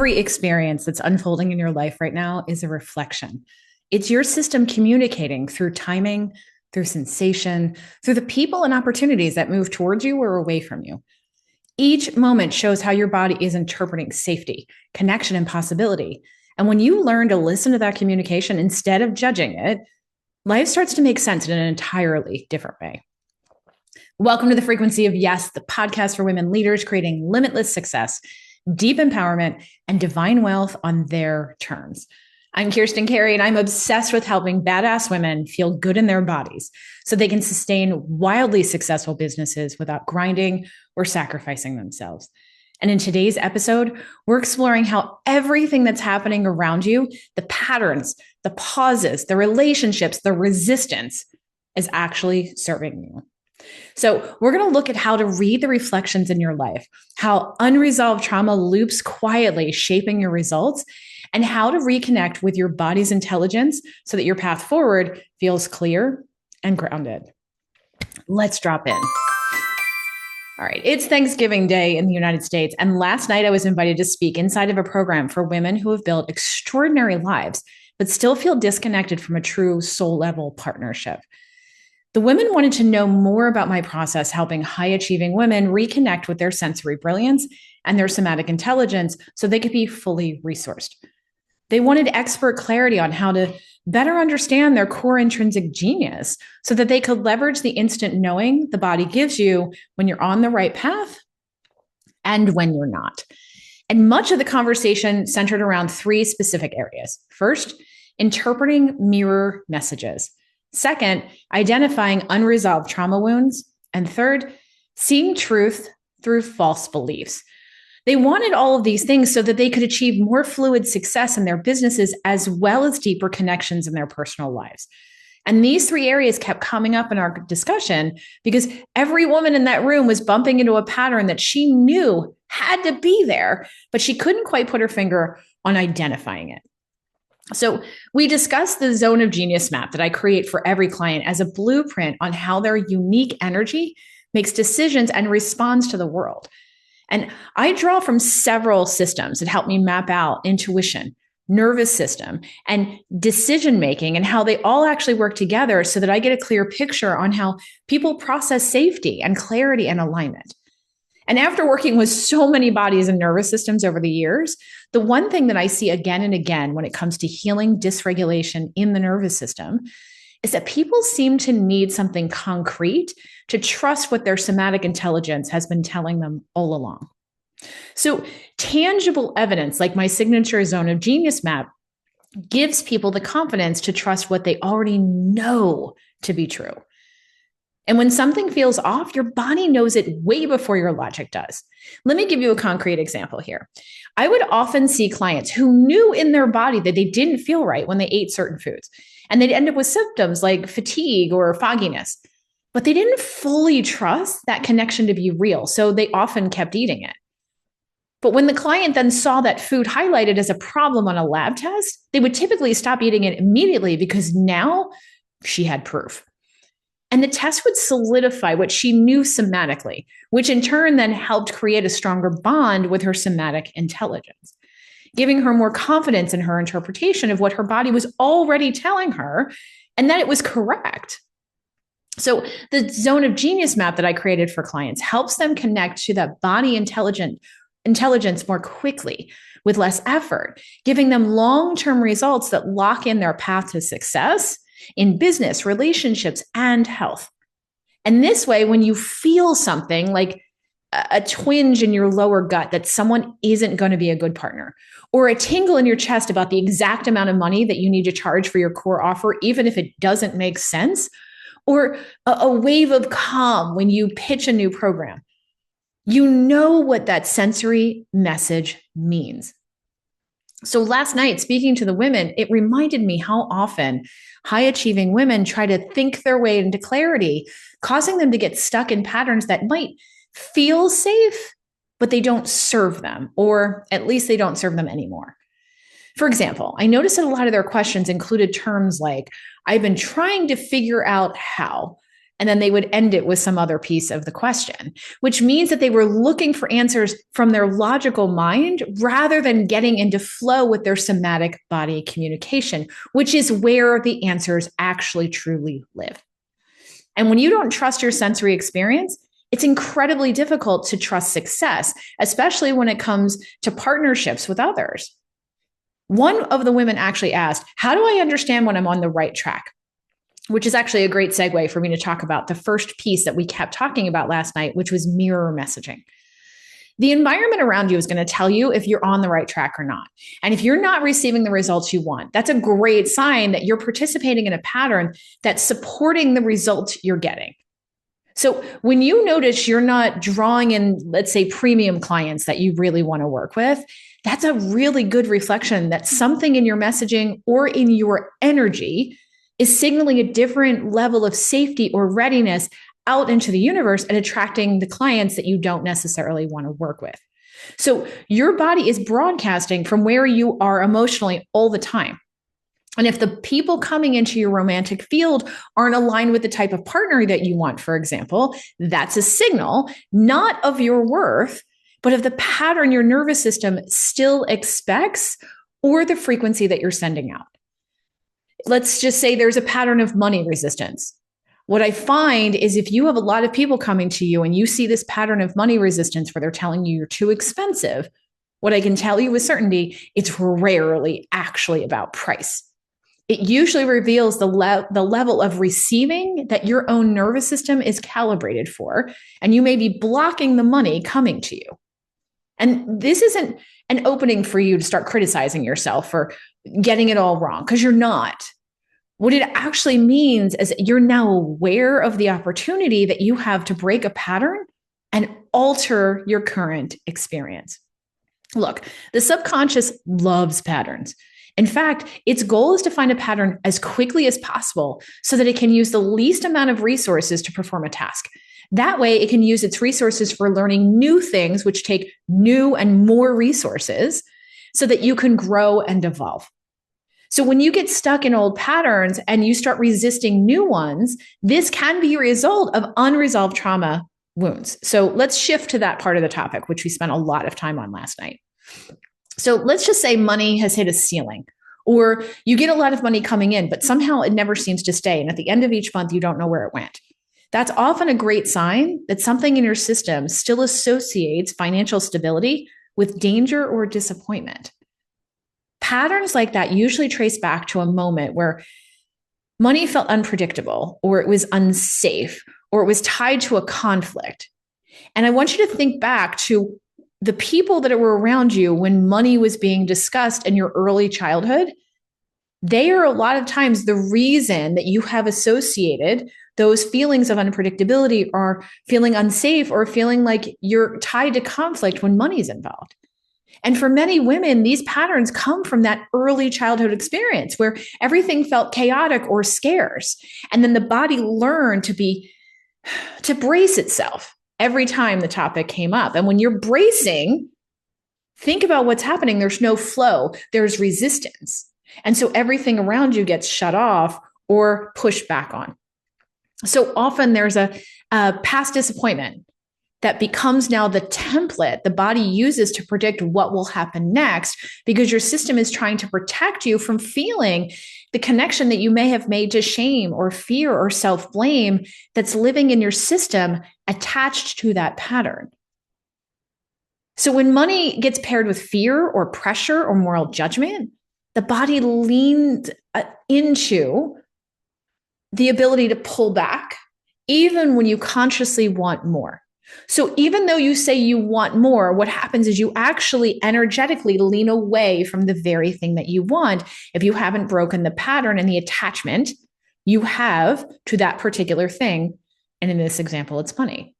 Every experience that's unfolding in your life right now is a reflection. It's your system communicating through timing, through sensation, through the people and opportunities that move towards you or away from you. Each moment shows how your body is interpreting safety, connection, and possibility. And when you learn to listen to that communication instead of judging it, life starts to make sense in an entirely different way. Welcome to the Frequency of Yes, the podcast for women leaders creating limitless success, deep empowerment, and divine wealth on their terms. I'm Kirsten Carey, and I'm obsessed with helping badass women feel good in their bodies so they can sustain wildly successful businesses without grinding or sacrificing themselves. And in today's episode, we're exploring how everything that's happening around you, the patterns, the pauses, the relationships, the resistance, is actually serving you. So we're going to look at how to read the reflections in your life, how unresolved trauma loops quietly shaping your results, and how to reconnect with your body's intelligence so that your path forward feels clear and grounded. Let's drop in. All right, it's Thanksgiving Day in the United States, and last night I was invited to speak inside of a program for women who have built extraordinary lives, but still feel disconnected from a true soul-level partnership. The women wanted to know more about my process helping high-achieving women reconnect with their sensory brilliance and their somatic intelligence so they could be fully resourced. They wanted expert clarity on how to better understand their core intrinsic genius so that they could leverage the instant knowing the body gives you when you're on the right path and when you're not. And much of the conversation centered around three specific areas. First, interpreting mirror messages. Second, identifying unresolved trauma wounds. And third, seeing truth through false beliefs. They wanted all of these things so that they could achieve more fluid success in their businesses as well as deeper connections in their personal lives. And these three areas kept coming up in our discussion because every woman in that room was bumping into a pattern that she knew had to be there, but she couldn't quite put her finger on identifying it. So we discussed the zone of genius map that I create for every client as a blueprint on how their unique energy makes decisions and responds to the world. And I draw from several systems that help me map out intuition, nervous system, and decision-making and how they all actually work together so that I get a clear picture on how people process safety and clarity and alignment. And after working with so many bodies and nervous systems over the years, the one thing that I see again and again when it comes to healing dysregulation in the nervous system is that people seem to need something concrete to trust what their somatic intelligence has been telling them all along. So tangible evidence like my signature zone of genius map gives people the confidence to trust what they already know to be true. And when something feels off, your body knows it way before your logic does. Let me give you a concrete example here. I would often see clients who knew in their body that they didn't feel right when they ate certain foods, and they'd end up with symptoms like fatigue or fogginess, but they didn't fully trust that connection to be real, so they often kept eating it. But when the client then saw that food highlighted as a problem on a lab test, they would typically stop eating it immediately because now she had proof. And the test would solidify what she knew somatically, which in turn then helped create a stronger bond with her somatic intelligence, giving her more confidence in her interpretation of what her body was already telling her and that it was correct. So the zone of genius map that I created for clients helps them connect to that body intelligence more quickly with less effort, giving them long-term results that lock in their path to success in business, relationships, and health. And this way, when you feel something like a twinge in your lower gut that someone isn't going to be a good partner, or a tingle in your chest about the exact amount of money that you need to charge for your core offer, even if it doesn't make sense, or a wave of calm when you pitch a new program, you know what that sensory message means. So last night, speaking to the women, it reminded me how often high-achieving women try to think their way into clarity, causing them to get stuck in patterns that might feel safe, but they don't serve them, or at least they don't serve them anymore. For example, I noticed that a lot of their questions included terms like, I've been trying to figure out how, And then they would end it with some other piece of the question, which means that they were looking for answers from their logical mind rather than getting into flow with their somatic body communication, which is where the answers actually truly live. And when you don't trust your sensory experience, it's incredibly difficult to trust success, especially when it comes to partnerships with others. One of the women actually asked, how do I understand when I'm on the right track? Which is actually a great segue for me to talk about the first piece that we kept talking about last night, which was mirror messaging. The environment around you is going to tell you if you're on the right track or not. And if you're not receiving the results you want, that's a great sign that you're participating in a pattern that's supporting the results you're getting. So when you notice you're not drawing in, let's say, premium clients that you really want to work with, that's a really good reflection that something in your messaging or in your energy is signaling a different level of safety or readiness out into the universe and attracting the clients that you don't necessarily want to work with. So your body is broadcasting from where you are emotionally all the time. And if the people coming into your romantic field aren't aligned with the type of partner that you want, for example, that's a signal not of your worth, but of the pattern your nervous system still expects or the frequency that you're sending out. Let's just say there's a pattern of money resistance. What I find is if you have a lot of people coming to you and you see this pattern of money resistance where they're telling you you're too expensive, what I can tell you with certainty, it's rarely actually about price. It usually reveals the level of receiving that your own nervous system is calibrated for, and you may be blocking the money coming to you. And this isn't an opening for you to start criticizing yourself for getting it all wrong, because you're not. What it actually means is that you're now aware of the opportunity that you have to break a pattern and alter your current experience. Look, the subconscious loves patterns. In fact, its goal is to find a pattern as quickly as possible so that it can use the least amount of resources to perform a task. That way, it can use its resources for learning new things, which take new and more resources, so that you can grow and evolve. So when you get stuck in old patterns and you start resisting new ones, this can be a result of unresolved trauma wounds. So let's shift to that part of the topic, which we spent a lot of time on last night. So let's just say money has hit a ceiling, or you get a lot of money coming in, but somehow it never seems to stay. And at the end of each month, you don't know where it went. That's often a great sign that something in your system still associates financial stability with danger or disappointment. Patterns like that usually trace back to a moment where money felt unpredictable, or it was unsafe, or it was tied to a conflict. And I want you to think back to the people that were around you when money was being discussed in your early childhood. They are a lot of times the reason that you have associated those feelings of unpredictability or feeling unsafe or feeling like you're tied to conflict when money's involved. And for many women, these patterns come from that early childhood experience where everything felt chaotic or scarce. And then the body learned to brace itself every time the topic came up. And when you're bracing, think about what's happening. There's no flow, there's resistance. And so everything around you gets shut off or pushed back on. So often there's a past disappointment that becomes now the template the body uses to predict what will happen next, because your system is trying to protect you from feeling the connection that you may have made to shame or fear or self-blame that's living in your system attached to that pattern. So when money gets paired with fear or pressure or moral judgment, the body leans into the ability to pull back, even when you consciously want more. So even though you say you want more, what happens is you actually energetically lean away from the very thing that you want if you haven't broken the pattern and the attachment you have to that particular thing. And in this example, it's money.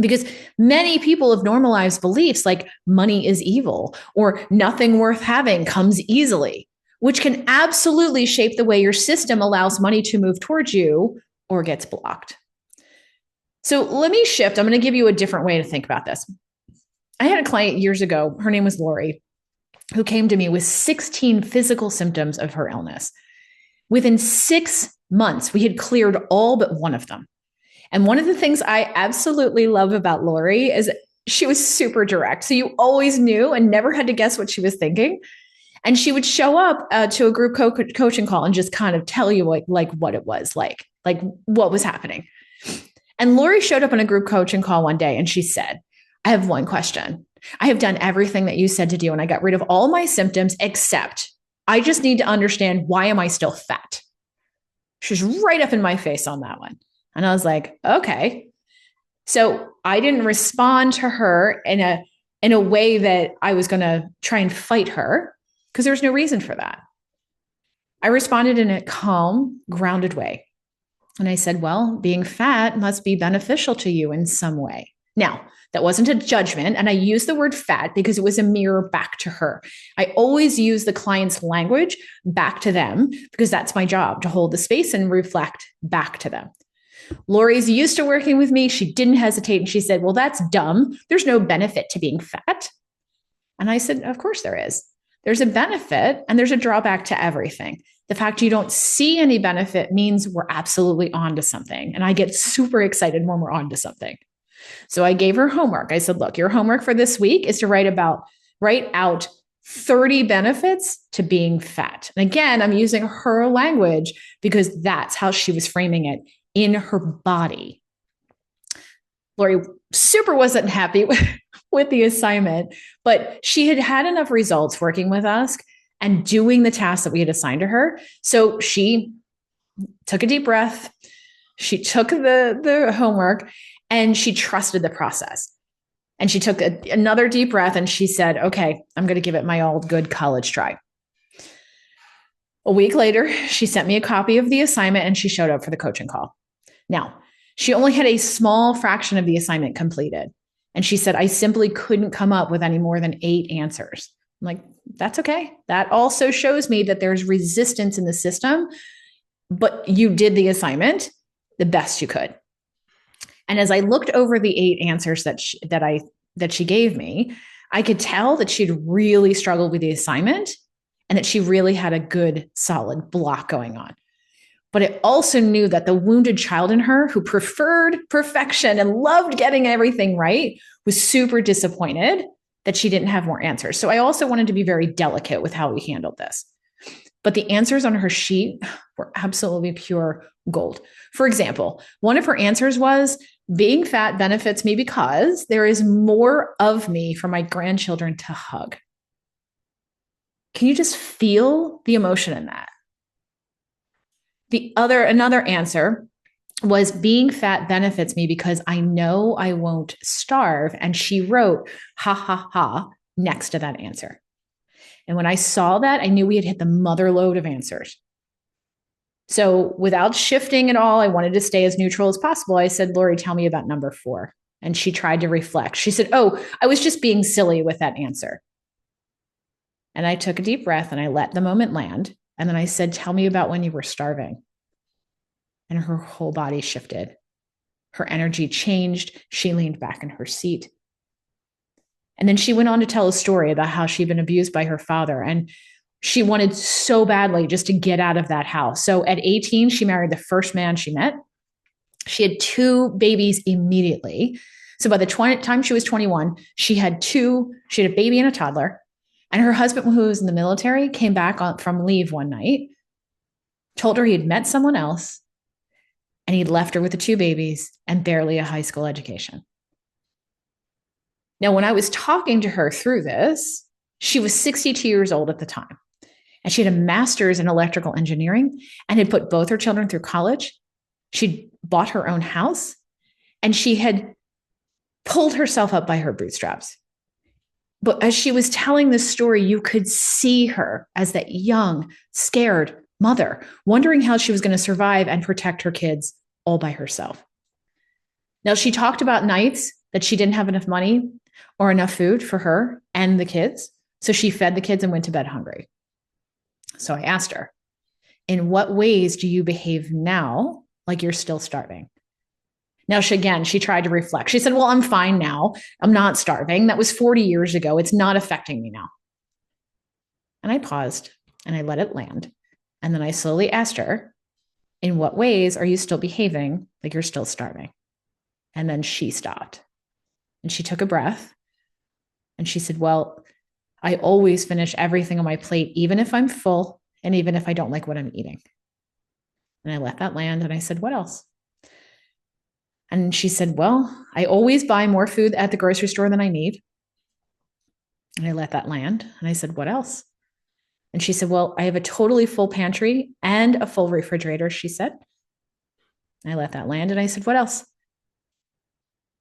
Because many people have normalized beliefs like money is evil or nothing worth having comes easily, which can absolutely shape the way your system allows money to move towards you or gets blocked. So let me shift. I'm going to give you a different way to think about this. I had a client years ago, her name was Lori, who came to me with 16 physical symptoms of her illness. Within 6 months, we had cleared all but one of them. And one of the things I absolutely love about Lori is she was super direct. So you always knew and never had to guess what she was thinking. And she would show up to a group coaching call and just kind of tell you what it was like what was happening. And Lori showed up on a group coaching call one day and she said, I have one question. I have done everything that you said to do and I got rid of all my symptoms except I just need to understand, why am I still fat? She's right up in my face on that one. And I was like, okay. So I didn't respond to her in a way that I was going to try and fight her, because there was no reason for that. I responded in a calm, grounded way. And I said, well, being fat must be beneficial to you in some way. Now, that wasn't a judgment. And I used the word fat because it was a mirror back to her. I always use the client's language back to them because that's my job, to hold the space and reflect back to them. Lori's used to working with me. She didn't hesitate. And she said, well, that's dumb. There's no benefit to being fat. And I said, of course there is. There's a benefit and there's a drawback to everything. The fact you don't see any benefit means we're absolutely onto something. And I get super excited when we're onto something. So I gave her homework. I said, look, your homework for this week is to write out 30 benefits to being fat. And again, I'm using her language because that's how she was framing it in her body. Lori super wasn't happy with the assignment, but she had had enough results working with us and doing the tasks that we had assigned to her. So she took a deep breath. She took the homework and she trusted the process. And she took another deep breath and she said, okay, I'm going to give it my old good college try. A week later, she sent me a copy of the assignment and she showed up for the coaching call. Now, she only had a small fraction of the assignment completed. And she said, I simply couldn't come up with any more than 8 answers. I'm like, that's okay. That also shows me that there's resistance in the system, but you did the assignment the best you could. And as I looked over the 8 answers that she gave me, I could tell that she'd really struggled with the assignment and that she really had a good, solid block going on. But I also knew that the wounded child in her, who preferred perfection and loved getting everything right, was super disappointed that she didn't have more answers. So I also wanted to be very delicate with how we handled this. But the answers on her sheet were absolutely pure gold. For example, one of her answers was, being fat benefits me because there is more of me for my grandchildren to hug. Can you just feel the emotion in that? Another answer was, being fat benefits me because I know I won't starve. And she wrote, ha, ha, ha, next to that answer. And when I saw that, I knew we had hit the mother lode of answers. So without shifting at all, I wanted to stay as neutral as possible. I said, Lori, tell me about number 4. And she tried to reflect. She said, oh, I was just being silly with that answer. And I took a deep breath and I let the moment land. And then I said, tell me about when you were starving. And her whole body shifted. Her energy changed. She leaned back in her seat. And then she went on to tell a story about how she'd been abused by her father. And she wanted so badly just to get out of that house. So at 18, she married the first man she met. She had 2 babies immediately. So by the time she was 21, she had a baby and a toddler. And her husband, who was in the military, came back from leave one night, told her he had met someone else, and he'd left her with the 2 babies and barely a high school education. Now, when I was talking to her through this, she was 62 years old at the time. And she had a master's in electrical engineering and had put both her children through college. She'd bought her own house and she had pulled herself up by her bootstraps. But as she was telling this story, you could see her as that young, scared mother, wondering how she was going to survive and protect her kids all by herself. Now, she talked about nights that she didn't have enough money or enough food for her and the kids. So she fed the kids and went to bed hungry. So I asked her, in what ways do you behave now like you're still starving? Now, she tried to reflect. She said, well, I'm fine now. I'm not starving. That was 40 years ago. It's not affecting me now. And I paused and I let it land. And then I slowly asked her, in what ways are you still behaving like you're still starving? And then she stopped and she took a breath and she said, well, I always finish everything on my plate, even if I'm full and even if I don't like what I'm eating. And I let that land and I said, what else? And she said, well, I always buy more food at the grocery store than I need. And I let that land and I said, what else? And she said, well, I have a totally full pantry and a full refrigerator, she said. And I let that land and I said, what else?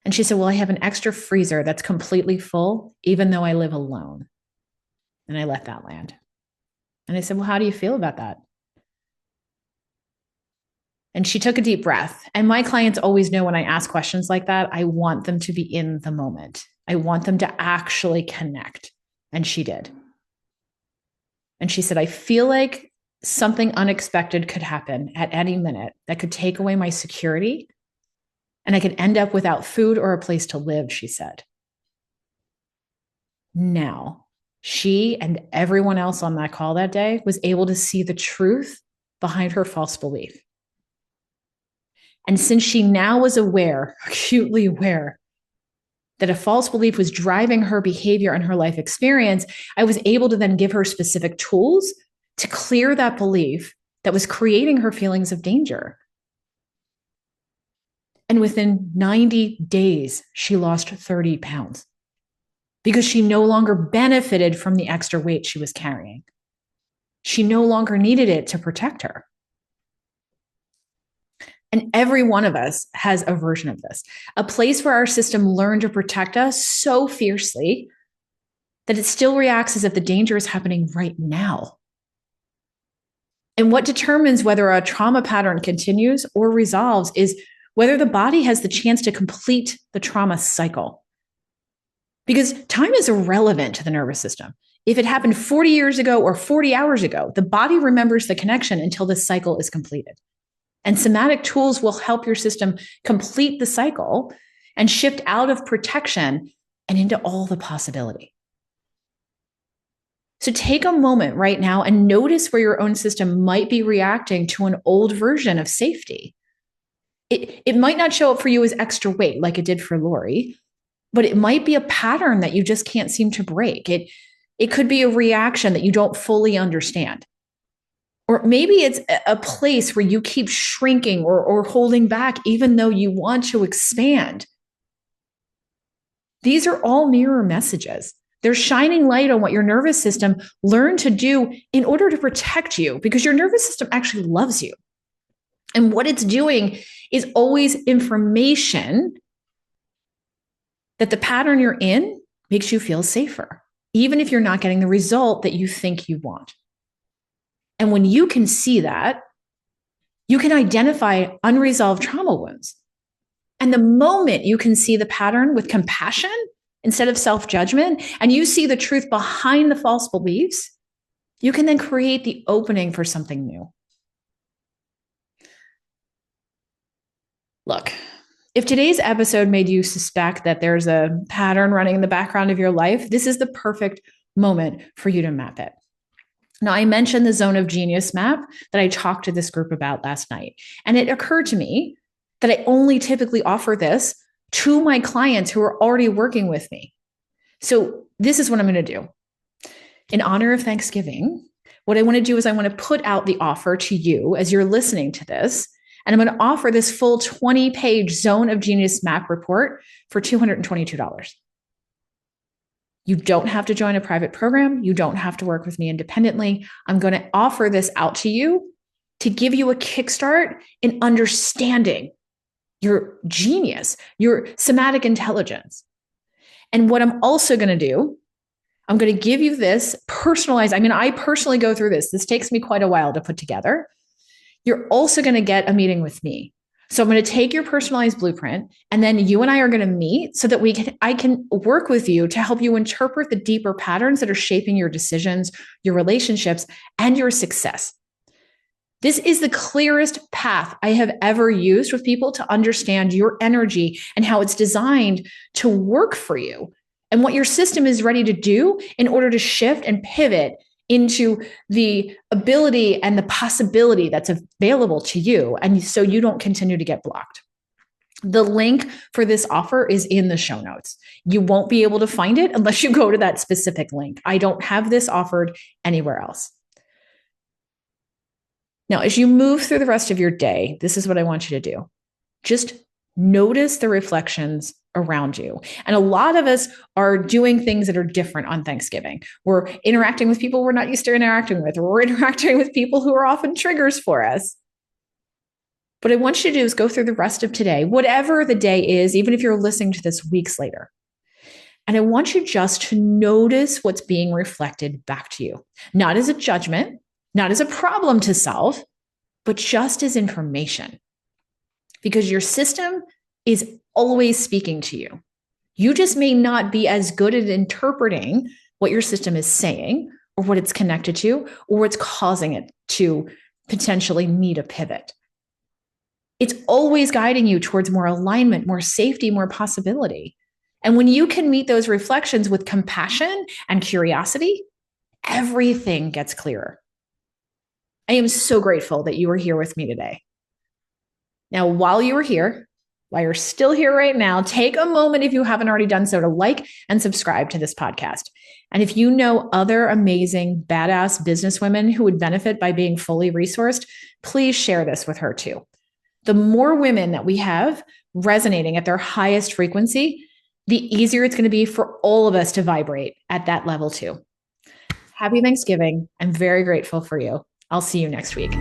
And she said, well, I have an extra freezer that's completely full, even though I live alone. And I let that land. And I said, well, how do you feel about that? And she took a deep breath. And my clients always know when I ask questions like that, I want them to be in the moment. I want them to actually connect. And she did. And she said, I feel like something unexpected could happen at any minute that could take away my security. And I could end up without food or a place to live, she said. Now, she and everyone else on that call that day was able to see the truth behind her false belief. And since she now was aware, acutely aware, that a false belief was driving her behavior and her life experience, I was able to then give her specific tools to clear that belief that was creating her feelings of danger. And within 90 days, she lost 30 pounds because she no longer benefited from the extra weight she was carrying. She no longer needed it to protect her. And every one of us has a version of this, a place where our system learned to protect us so fiercely that it still reacts as if the danger is happening right now. And what determines whether a trauma pattern continues or resolves is whether the body has the chance to complete the trauma cycle. Because time is irrelevant to the nervous system. If it happened 40 years ago or 40 hours ago, the body remembers the connection until the cycle is completed. And somatic tools will help your system complete the cycle and shift out of protection and into all the possibility. So take a moment right now and notice where your own system might be reacting to an old version of safety. It might not show up for you as extra weight like it did for Lori, but it might be a pattern that you just can't seem to break. It could be a reaction that you don't fully understand. Or maybe it's a place where you keep shrinking or holding back, even though you want to expand. These are all mirror messages. They're shining light on what your nervous system learned to do in order to protect you, because your nervous system actually loves you. And what it's doing is always information that the pattern you're in makes you feel safer, even if you're not getting the result that you think you want. And when you can see that, you can identify unresolved trauma wounds. And the moment you can see the pattern with compassion instead of self-judgment, and you see the truth behind the false beliefs, you can then create the opening for something new. Look, if today's episode made you suspect that there's a pattern running in the background of your life, this is the perfect moment for you to map it. Now, I mentioned the Zone of Genius map that I talked to this group about last night. And it occurred to me that I only typically offer this to my clients who are already working with me. So this is what I'm going to do. In honor of Thanksgiving, what I want to do is I want to put out the offer to you as you're listening to this. And I'm going to offer this full 20-page Zone of Genius map report for $222. You don't have to join a private program. You don't have to work with me independently. I'm going to offer this out to you to give you a kickstart in understanding your genius, your somatic intelligence. And what I'm also going to do, I'm going to give you this personalized. I mean, I personally go through this. This takes me quite a while to put together. You're also going to get a meeting with me. So I'm going to take your personalized blueprint, and then you and I are going to meet so that I can work with you to help you interpret the deeper patterns that are shaping your decisions, your relationships, and your success. This is the clearest path I have ever used with people to understand your energy and how it's designed to work for you and what your system is ready to do in order to shift and pivot into the ability and the possibility that's available to you. And so you don't continue to get blocked. The link for this offer is in the show notes. You won't be able to find it unless you go to that specific link. I don't have this offered anywhere else. Now, as you move through the rest of your day, this is what I want you to do. Just notice the reflections around you. And a lot of us are doing things that are different on Thanksgiving. We're interacting with people we're not used to interacting with, or we're interacting with people who are often triggers for us. What I want you to do is go through the rest of today, whatever the day is, even if you're listening to this weeks later. And I want you just to notice what's being reflected back to you, not as a judgment, not as a problem to solve, but just as information. Because your system is always speaking to you. You just may not be as good at interpreting what your system is saying, or what it's connected to, or what's causing it to potentially need a pivot. It's always guiding you towards more alignment, more safety, more possibility. And when you can meet those reflections with compassion and curiosity, everything gets clearer. I am so grateful that you are here with me today. Now, while you are here, while you're still here right now, take a moment, if you haven't already done so, to like and subscribe to this podcast. And if you know other amazing, badass businesswomen who would benefit by being fully resourced, please share this with her too. The more women that we have resonating at their highest frequency, the easier it's going to be for all of us to vibrate at that level too. Happy Thanksgiving. I'm very grateful for you. I'll see you next week.